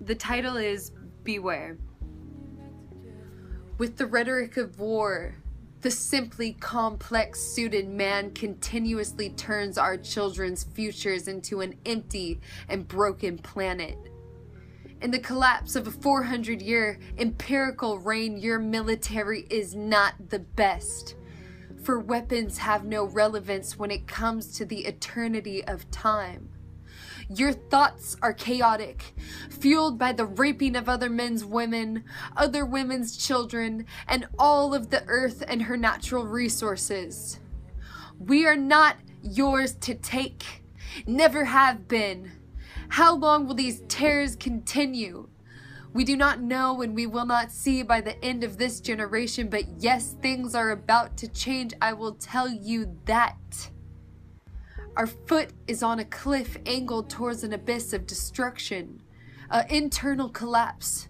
The title is Beware. With the rhetoric of war, the simply complex-suited man continuously turns our children's futures into an empty and broken planet. In the collapse of a 400-year empirical reign, your military is not the best, for weapons have no relevance when it comes to the eternity of time. Your thoughts are chaotic, fueled by the raping of other men's women, other women's children, and all of the earth and her natural resources. We are not yours to take, never have been. How long will these terrors continue? We do not know and we will not see by the end of this generation, but yes, things are about to change. I will tell you that. Our foot is on a cliff angled towards an abyss of destruction, an internal collapse.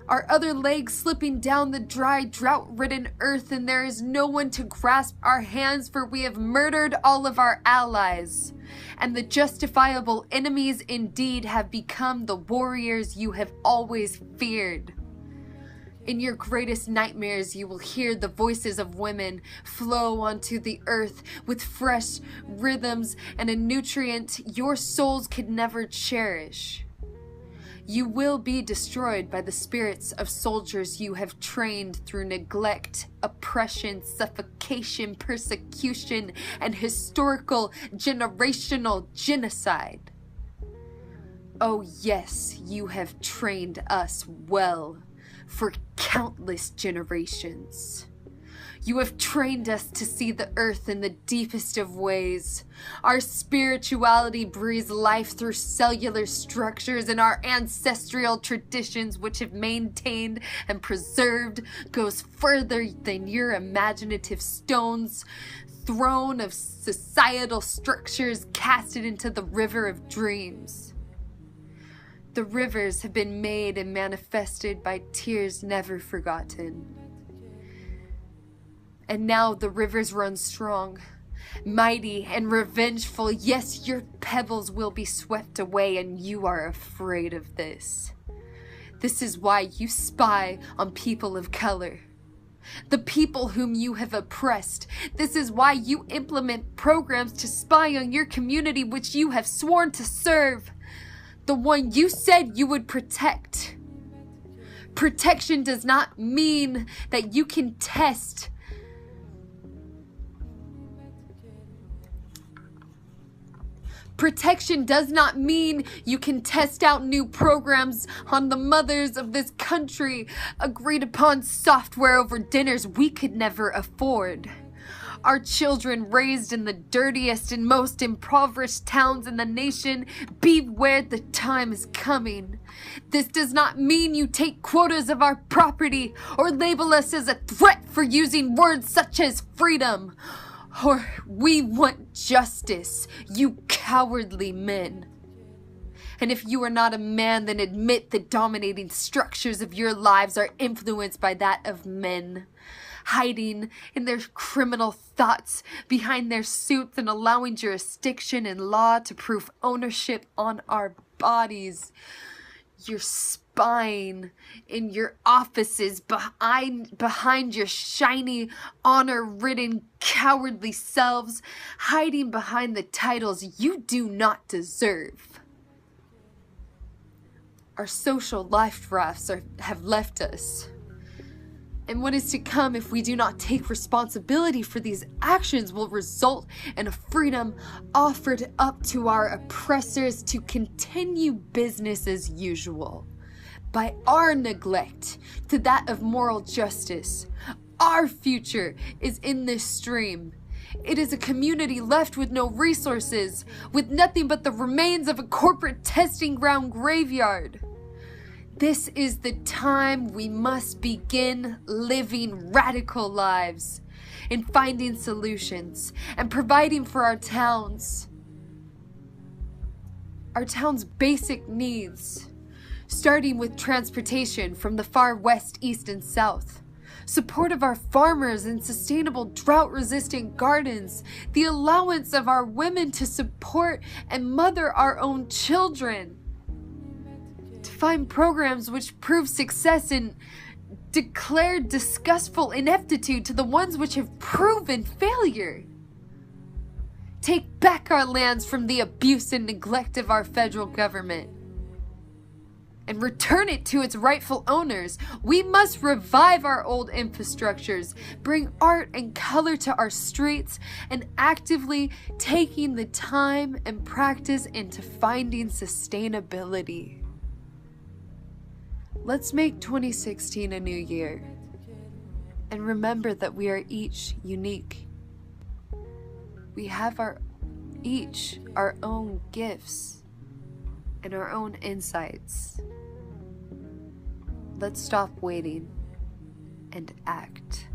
Our other leg slipping down the dry, drought-ridden earth, and there is no one to grasp our hands, for we have murdered all of our allies. And the justifiable enemies indeed have become the warriors you have always feared. In your greatest nightmares, you will hear the voices of women flow onto the earth with fresh rhythms and a nutrient your souls could never cherish. You will be destroyed by the spirits of soldiers you have trained through neglect, oppression, suffocation, persecution, and historical generational genocide. Oh yes, you have trained us well for countless generations. You have trained us to see the earth in the deepest of ways. Our spirituality breathes life through cellular structures, and our ancestral traditions, which have maintained and preserved, goes further than your imaginative stones thrown of societal structures casted into the river of dreams. The rivers have been made and manifested by tears never forgotten. And now the rivers run strong, mighty and revengeful. Yes, your pebbles will be swept away, and you are afraid of this. This is why you spy on people of color, the people whom you have oppressed. This is why you implement programs to spy on your community which you have sworn to serve, the one you said you would protect. Protection does not mean that you can test Protection does not mean you can test out new programs on the mothers of this country, agreed upon software over dinners we could never afford. Our children raised in the dirtiest and most impoverished towns in the nation, beware, the time is coming. This does not mean you take quotas of our property or label us as a threat for using words such as freedom. Or we want justice, you cowardly men. And if you are not a man, then admit the dominating structures of your lives are influenced by that of men, hiding in their criminal thoughts behind their suits and allowing jurisdiction and law to prove ownership on our bodies. You're spying in your offices behind your shiny, honor-ridden, cowardly selves, hiding behind the titles you do not deserve. Our social life rafts have left us. And what is to come if we do not take responsibility for these actions will result in a freedom offered up to our oppressors to continue business as usual. By our neglect to that of moral justice, our future is in this stream. It is a community left with no resources, with nothing but the remains of a corporate testing ground graveyard. This is the time we must begin living radical lives and finding solutions and providing for our town's basic needs, starting with transportation from the far west, east, and south, support of our farmers and sustainable drought-resistant gardens, the allowance of our women to support and mother our own children, to find programs which prove success and declare disgustful ineptitude to the ones which have proven failure. Take back our lands from the abuse and neglect of our federal government and return it to its rightful owners. We must revive our old infrastructures, bring art and color to our streets, and actively taking the time and practice into finding sustainability. Let's make 2016 a new year, and remember that we are each unique. We have each our own gifts and our own insights. Let's stop waiting and act.